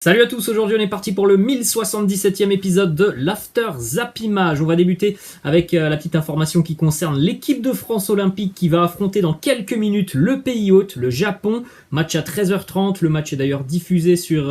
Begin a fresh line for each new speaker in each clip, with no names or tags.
Salut à tous, aujourd'hui on est parti pour le 1077e épisode de l'After Zappimage. On va débuter avec la petite information qui concerne l'équipe de France olympique qui va affronter dans quelques minutes le pays hôte, le Japon. Match à 13h30, le match est d'ailleurs diffusé sur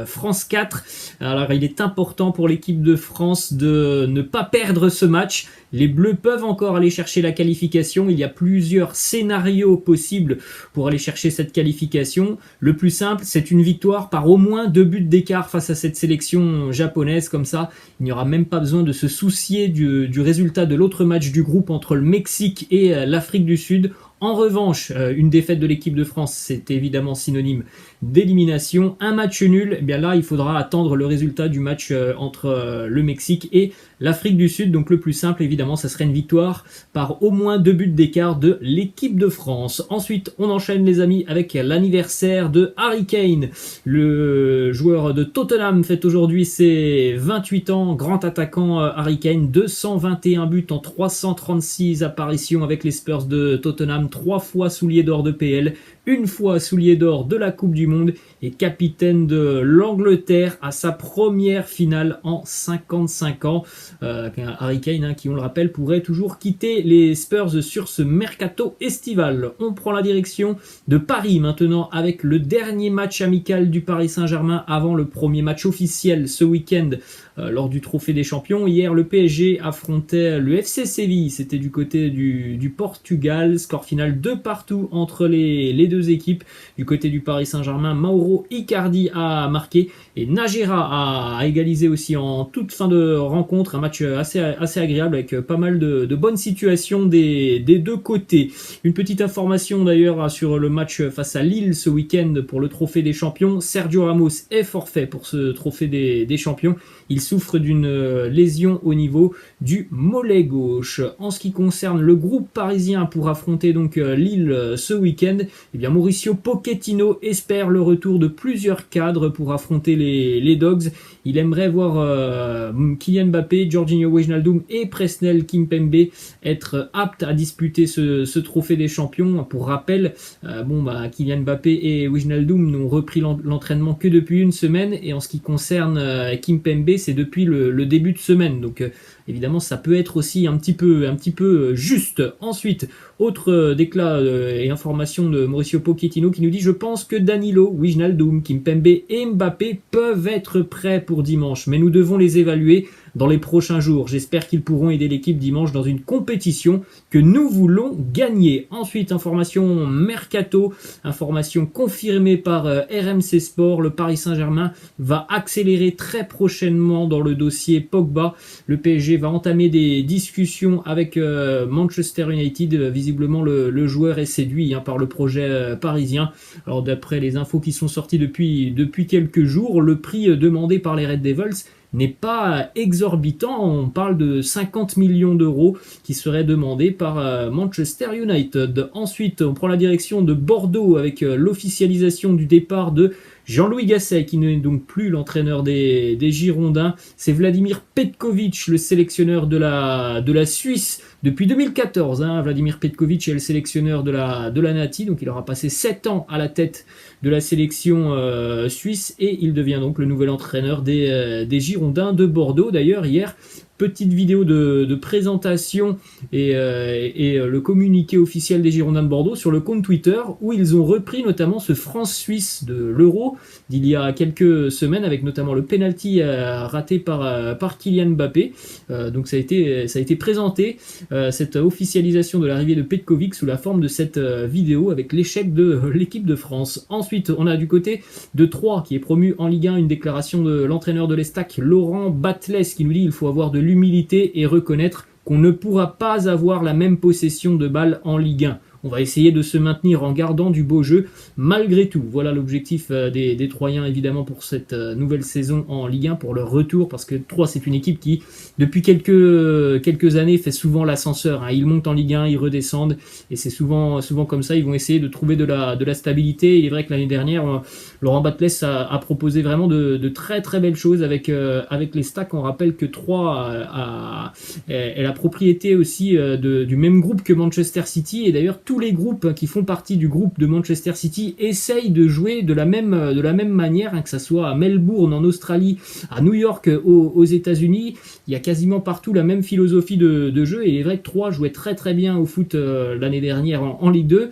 France 4. Alors il est important pour l'équipe de France de ne pas perdre ce match. Les Bleus peuvent encore aller chercher la qualification. Il y a plusieurs scénarios possibles pour aller chercher cette qualification. Le plus simple, c'est une victoire par au moins 2 buts d'écart face à cette sélection japonaise. Comme ça, il n'y aura même pas besoin de se soucier du résultat de l'autre match du groupe entre le Mexique et l'Afrique du Sud. En revanche, une défaite de l'équipe de France, c'est évidemment synonyme d'élimination. Un match nul, eh bien là, il faudra attendre le résultat du match entre le Mexique et l'Afrique du Sud. Donc le plus simple, évidemment, ça serait une victoire par au moins 2 buts d'écart de l'équipe de France. Ensuite, on enchaîne les amis avec l'anniversaire de Harry Kane. Le joueur de Tottenham fête aujourd'hui ses 28 ans. Grand attaquant Harry Kane, 221 buts en 336 apparitions avec les Spurs de Tottenham. 3 fois soulier d'or de PL, une fois soulier d'or de la Coupe du Monde et capitaine de l'Angleterre à sa première finale en 55 ans. Harry Kane, qui on le rappelle, pourrait toujours quitter les Spurs sur ce mercato estival. On prend la direction de Paris maintenant avec le dernier match amical du Paris Saint-Germain avant le premier match officiel ce week-end lors du Trophée des Champions. Hier, le PSG affrontait le FC Séville, c'était du côté du Portugal. Score final 2-2 entre les deux équipes. Du côté du Paris Saint-Germain, Mauro Icardi a marqué et Nájera a égalisé aussi en toute fin de rencontre. Un match assez agréable avec pas mal de bonnes situations des deux côtés. Une petite information d'ailleurs sur le match face à Lille ce week-end pour le Trophée des Champions. Sergio Ramos est forfait pour ce Trophée des Champions. Il souffre d'une lésion au niveau du mollet gauche. En ce qui concerne le groupe parisien pour affronter donc Lille ce week-end, eh bien Mauricio Pochettino espère le retour de plusieurs cadres pour affronter les Dogs. Il aimerait voir Kylian Mbappé, Jorginho Wijnaldum et Presnel Kimpembe être aptes à disputer ce Trophée des Champions. Pour rappel, Kylian Mbappé et Wijnaldum n'ont repris l'entraînement que depuis une semaine, et en ce qui concerne Kimpembe, c'est depuis le début de semaine. Donc évidemment, ça peut être aussi un petit peu juste. Ensuite, autre déclat et information de Mauricio Pochettino qui nous dit: je pense que Danilo, Wijnaldum, Kimpembe et Mbappé peuvent être prêts pour dimanche, mais nous devons les évaluer dans les prochains jours. J'espère qu'ils pourront aider l'équipe dimanche dans une compétition que nous voulons gagner. Ensuite, information mercato, information confirmée par RMC Sport. Le Paris Saint-Germain va accélérer très prochainement dans le dossier Pogba. Le PSG va entamer des discussions avec Manchester United. Visiblement, le joueur est séduit par le projet parisien. Alors, d'après les infos qui sont sorties depuis quelques jours, le prix demandé par les Red Devils n'est pas exorbitant. On parle de 50 millions d'euros qui seraient demandés par Manchester United. Ensuite, on prend la direction de Bordeaux avec l'officialisation du départ de Jean-Louis Gasset, qui n'est donc plus l'entraîneur des Girondins. C'est Vladimir Petković, le sélectionneur de la Suisse depuis 2014. Vladimir Petković est le sélectionneur de la Nati, donc il aura passé 7 ans à la tête de la sélection suisse, et il devient donc le nouvel entraîneur des Girondins de Bordeaux. D'ailleurs, hier, petite vidéo de présentation et le communiqué officiel des Girondins de Bordeaux sur le compte Twitter, où ils ont repris notamment ce France-Suisse de l'Euro d'il y a quelques semaines, avec notamment le penalty raté par Kylian Mbappé. Donc ça a été présenté, cette officialisation de l'arrivée de Petković sous la forme de cette vidéo avec l'échec de l'équipe de France. Ensuite, on a du côté de Troyes qui est promu en Ligue 1 une déclaration de l'entraîneur de l'Estac, Laurent Batles, qui nous dit: il faut avoir de l'humilité et reconnaître qu'on ne pourra pas avoir la même possession de balles en Ligue 1. On va essayer de se maintenir en gardant du beau jeu malgré tout. Voilà l'objectif des Troyens, évidemment, pour cette nouvelle saison en Ligue 1, pour leur retour, parce que Troyes, c'est une équipe qui, depuis quelques années, fait souvent l'ascenseur. Ils montent en Ligue 1, ils redescendent, et c'est souvent comme ça. Ils vont essayer de trouver de la stabilité. Il est vrai que l'année dernière, Laurent Batles a proposé vraiment de très très belles choses avec les Stacks. On rappelle que Troyes est la propriété aussi du même groupe que Manchester City, et d'ailleurs tous les groupes qui font partie du groupe de Manchester City essayent de jouer de la même manière, hein, que ça soit à Melbourne en Australie, à New York aux États-Unis. Il y a quasiment partout la même philosophie de jeu, et il est vrai que Troyes jouait très très bien au foot l'année dernière en Ligue 2.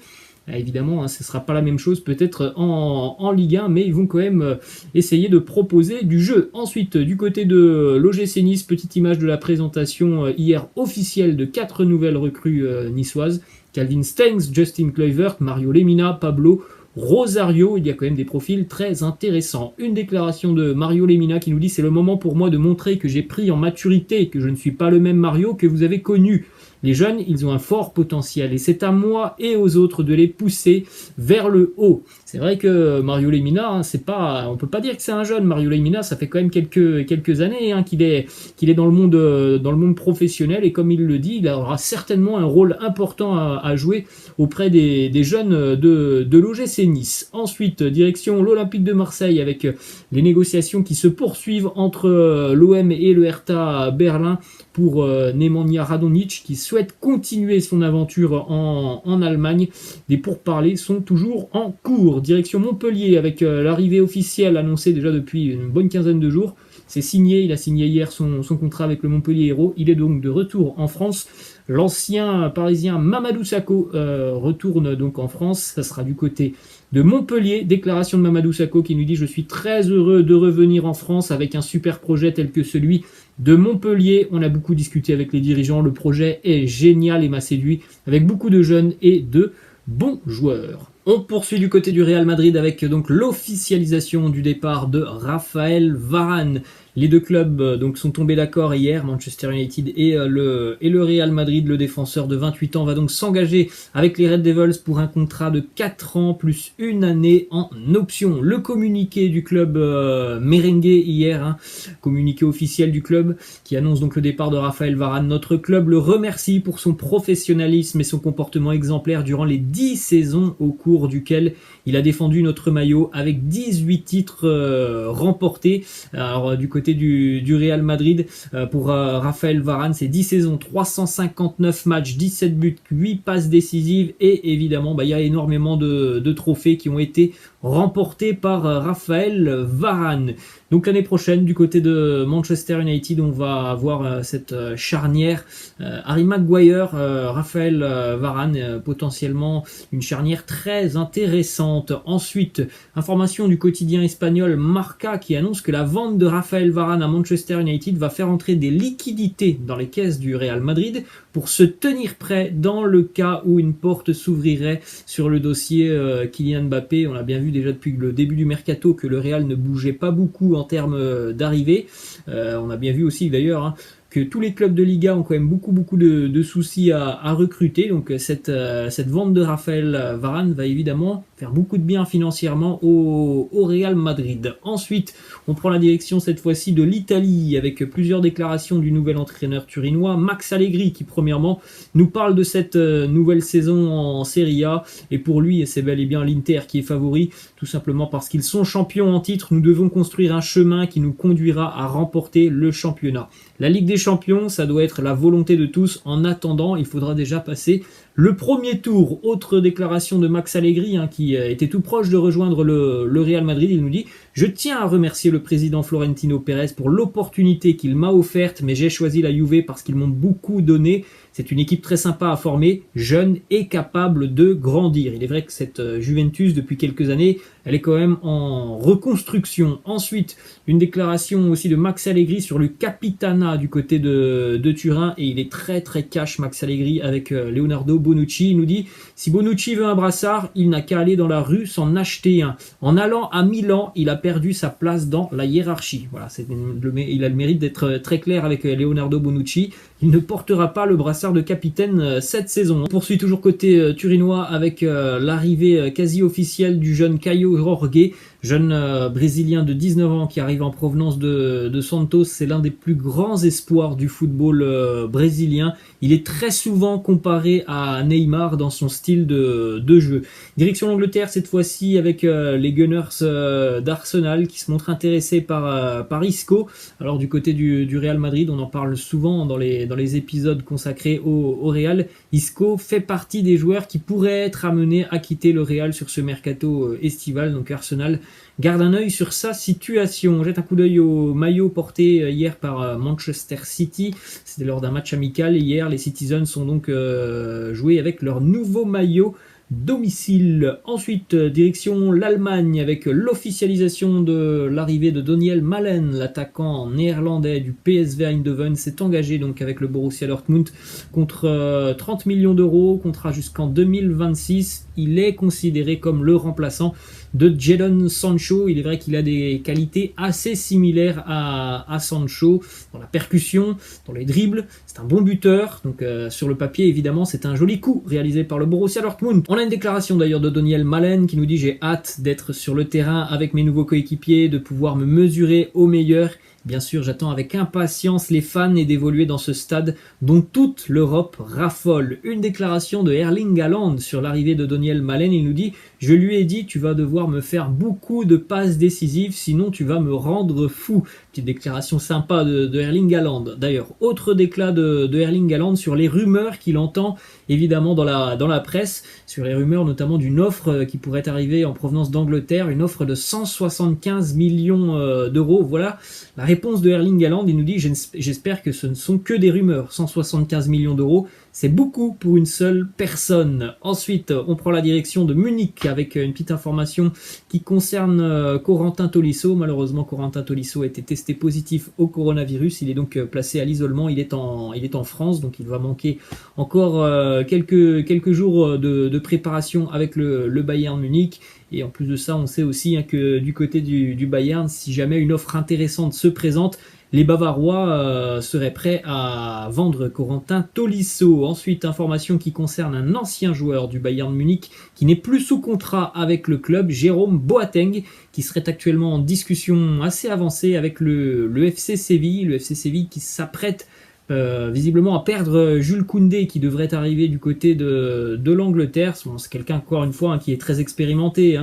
Évidemment, hein, ce ne sera pas la même chose peut-être en Ligue 1, mais ils vont quand même essayer de proposer du jeu. Ensuite, du côté de l'OGC Nice, petite image de la présentation hier officielle de 4 nouvelles recrues niçoises. Calvin Stengs, Justin Kluivert, Mario Lemina, Pablo Rosario. Il y a quand même des profils très intéressants. Une déclaration de Mario Lemina qui nous dit: c'est le moment pour moi de montrer que j'ai pris en maturité, que je ne suis pas le même Mario que vous avez connu. Les jeunes, ils ont un fort potentiel et c'est à moi et aux autres de les pousser vers le haut. C'est vrai que Mario Lemina, hein, on peut pas dire que c'est un jeune. Mario Lemina, ça fait quand même quelques années hein, qu'il est dans le monde professionnel, et comme il le dit, il aura certainement un rôle important à jouer auprès des jeunes de l'OGC Nice. Ensuite, direction l'Olympique de Marseille avec les négociations qui se poursuivent entre l'OM et le Hertha Berlin pour Nemanja Radonjic qui souhaite continuer son aventure en Allemagne. Des pourparlers sont toujours en cours. Direction Montpellier avec l'arrivée officielle annoncée déjà depuis une bonne quinzaine de jours. C'est signé, il a signé hier son contrat avec le Montpellier Hérault. Il est donc de retour en France. L'ancien parisien Mamadou Sakho retourne donc en France. Ça sera du côté de Montpellier. Déclaration de Mamadou Sakho qui nous dit: je suis très heureux de revenir en France avec un super projet tel que celui de Montpellier. On a beaucoup discuté avec les dirigeants. Le projet est génial et m'a séduit, avec beaucoup de jeunes et de bons joueurs. On poursuit du côté du Real Madrid avec donc l'officialisation du départ de Raphaël Varane. Les deux clubs donc sont tombés d'accord hier, Manchester United et le Real Madrid. Le défenseur de 28 ans va donc s'engager avec les Red Devils pour un contrat de 4 ans plus une année en option. Le communiqué du club merengue hier, hein, communiqué officiel du club qui annonce donc le départ de Raphaël Varane. Notre club le remercie pour son professionnalisme et son comportement exemplaire durant les 10 saisons au cours duquel il a défendu notre maillot avec 18 titres remportés. Alors du côté du Real Madrid, pour Raphaël Varane, c'est 10 saisons, 359 matchs, 17 buts, 8 passes décisives, et évidemment il y a énormément de trophées qui ont été remportés par Raphaël Varane. Donc l'année prochaine, du côté de Manchester United, on va avoir cette charnière Harry Maguire, Raphaël Varane, potentiellement une charnière très intéressante. Ensuite, information du quotidien espagnol Marca qui annonce que la vente de Raphaël Varane à Manchester United va faire entrer des liquidités dans les caisses du Real Madrid pour se tenir prêt dans le cas où une porte s'ouvrirait sur le dossier Kylian Mbappé. On a bien vu déjà depuis le début du mercato que le Real ne bougeait pas beaucoup en termes d'arrivée. On a bien vu aussi d'ailleurs hein, que tous les clubs de Liga ont quand même beaucoup de soucis à recruter. Donc cette vente de Raphaël Varane va évidemment faire beaucoup de bien financièrement au Real Madrid. Ensuite, on prend la direction cette fois-ci de l'Italie avec plusieurs déclarations du nouvel entraîneur turinois Max Allegri qui premièrement nous parle de cette nouvelle saison en Serie A, et pour lui c'est bel et bien l'Inter qui est favori, tout simplement parce qu'ils sont champions en titre. Nous devons construire un chemin qui nous conduira à remporter le championnat. La Ligue des Champions, ça doit être la volonté de tous. En attendant, il faudra déjà passer le premier tour. Autre déclaration de Max Allegri hein, qui était tout proche de rejoindre le Real Madrid. Il nous dit: je tiens à remercier le président Florentino Pérez pour l'opportunité qu'il m'a offerte, mais j'ai choisi la Juve parce qu'ils m'ont beaucoup donné. C'est une équipe très sympa à former, jeune et capable de grandir. Il est vrai que cette Juventus, depuis quelques années, elle est quand même en reconstruction. Ensuite, une déclaration aussi de Max Allegri sur le Capitana du côté de Turin, et il est très cash Max Allegri avec Leonardo Bonucci. Il nous dit: si Bonucci veut un brassard, il n'a qu'à aller dans la rue s'en acheter un. En allant à Milan, il a perdu sa place dans la hiérarchie. Voilà, il a le mérite d'être très clair avec Leonardo Bonucci. Il ne portera pas le brassard de capitaine cette saison. On poursuit toujours côté turinois avec l'arrivée quasi officielle du jeune Caio Jorge jeune Brésilien de 19 ans qui arrive en provenance de Santos. C'est l'un des plus grands espoirs du football brésilien. Il est très souvent comparé à Neymar dans son style de jeu. Direction l'Angleterre cette fois-ci avec les Gunners d'Arsenal qui se montrent intéressés par Isco. Alors du côté du Real Madrid, on en parle souvent dans les épisodes consacrés au Real. Isco fait partie des joueurs qui pourraient être amenés à quitter le Real sur ce mercato estival. Donc Arsenal garde un œil sur sa situation. On jette un coup d'œil au maillot porté hier par Manchester City. C'était lors d'un match amical. Hier, les Citizens ont donc joué avec leur nouveau maillot domicile. Ensuite, direction l'Allemagne avec l'officialisation de l'arrivée de Daniel Malen, l'attaquant néerlandais du PSV Eindhoven, s'est engagé donc avec le Borussia Dortmund contre 30 millions d'euros, contrat jusqu'en 2026. Il est considéré comme le remplaçant de Jadon Sancho. Il est vrai qu'il a des qualités assez similaires à Sancho dans la percussion, dans les dribbles. C'est un bon buteur, donc sur le papier évidemment c'est un joli coup réalisé par le Borussia Dortmund. On a une déclaration d'ailleurs de Daniel Malen qui nous dit: j'ai hâte d'être sur le terrain avec mes nouveaux coéquipiers, de pouvoir me mesurer aux meilleurs. Bien sûr, j'attends avec impatience les fans et d'évoluer dans ce stade dont toute l'Europe raffole. Une déclaration de Erling Haaland sur l'arrivée de Daniel Malen. Il nous dit: je lui ai dit, tu vas devoir me faire beaucoup de passes décisives, sinon tu vas me rendre fou. Petite déclaration sympa de Erling Haaland. D'ailleurs, autre déclat de Erling Haaland sur les rumeurs qu'il entend évidemment dans la presse, sur les rumeurs notamment d'une offre qui pourrait arriver en provenance d'Angleterre, une offre de 175 millions d'euros. Voilà la réponse de Erling Haaland. Il nous dit: j'espère que ce ne sont que des rumeurs. 175 millions d'euros, c'est beaucoup pour une seule personne. Ensuite, on prend la direction de Munich avec une petite information qui concerne Corentin Tolisso. Malheureusement, Corentin Tolisso a été testé positif au coronavirus. Il est donc placé à l'isolement. Il est en France, donc il va manquer encore quelques jours de préparation avec le Bayern Munich. Et en plus de ça, on sait aussi que du côté du Bayern, si jamais une offre intéressante se présente, les Bavarois seraient prêts à vendre Corentin Tolisso. Ensuite, information qui concerne un ancien joueur du Bayern Munich qui n'est plus sous contrat avec le club, Jérôme Boateng, qui serait actuellement en discussion assez avancée avec le FC Séville. Le FC Séville qui s'apprête visiblement à perdre Jules Koundé qui devrait arriver du côté de l'Angleterre. C'est quelqu'un encore une fois qui est très expérimenté,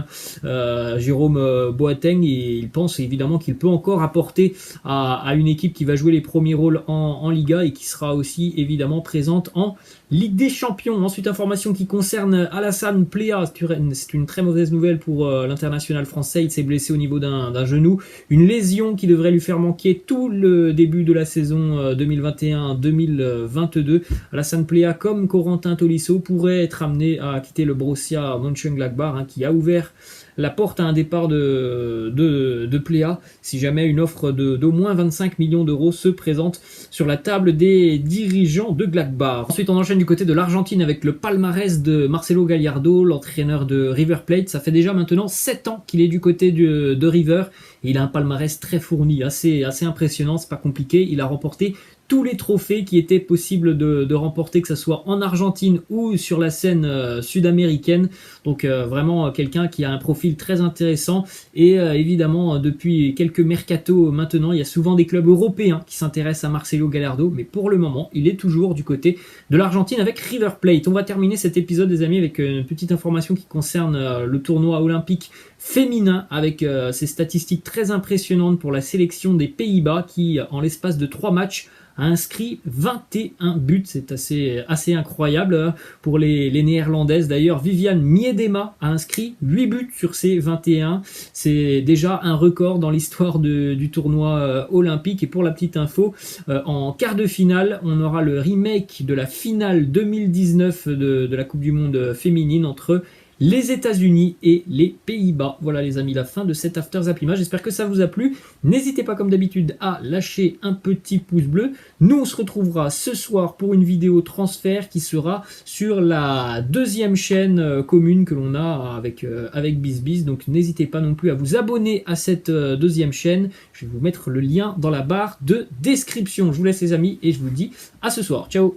Jérôme Boateng, et il pense évidemment qu'il peut encore apporter à une équipe qui va jouer les premiers rôles en Liga et qui sera aussi évidemment présente en Ligue des Champions. Ensuite, information qui concerne Alassane Plea. C'est une très mauvaise nouvelle pour l'international français. Il s'est blessé au niveau d'un genou. Une lésion qui devrait lui faire manquer tout le début de la saison 2021-2022. Alassane Plea, comme Corentin Tolisso, pourrait être amené à quitter le Borussia Mönchengladbach, qui a ouvert la porte à un départ de Plea si jamais une offre d'au moins 25 millions d'euros se présente sur la table des dirigeants de Gladbach. Ensuite, on enchaîne du côté de l'Argentine avec le palmarès de Marcelo Gallardo, l'entraîneur de River Plate. Ça fait déjà maintenant 7 ans qu'il est du côté de River et il a un palmarès très fourni, assez impressionnant, c'est pas compliqué. Il a remporté tous les trophées qui étaient possibles de remporter, que ce soit en Argentine ou sur la scène sud-américaine. Donc vraiment quelqu'un qui a un profil très intéressant. Et évidemment, depuis quelques mercatos maintenant, il y a souvent des clubs européens qui s'intéressent à Marcelo Gallardo. Mais pour le moment, il est toujours du côté de l'Argentine avec River Plate. On va terminer cet épisode, des amis, avec une petite information qui concerne le tournoi olympique féminin, avec ces statistiques très impressionnantes pour la sélection des Pays-Bas qui, en l'espace de 3 matchs, a inscrit 21 buts. C'est assez incroyable pour les Néerlandaises. D'ailleurs, Viviane Miedema a inscrit 8 buts sur ces 21. C'est déjà un record dans l'histoire du tournoi olympique. Et pour la petite info, en quart de finale, on aura le remake de la finale 2019 de la Coupe du Monde féminine entre les États-Unis et les Pays-Bas. Voilà les amis, la fin de cet After Zappima. J'espère que ça vous a plu. N'hésitez pas comme d'habitude à lâcher un petit pouce bleu. Nous on se retrouvera ce soir pour une vidéo transfert qui sera sur la deuxième chaîne commune que l'on a avec BizBiz. Donc n'hésitez pas non plus à vous abonner à cette deuxième chaîne. Je vais vous mettre le lien dans la barre de description. Je vous laisse les amis et je vous dis à ce soir. Ciao.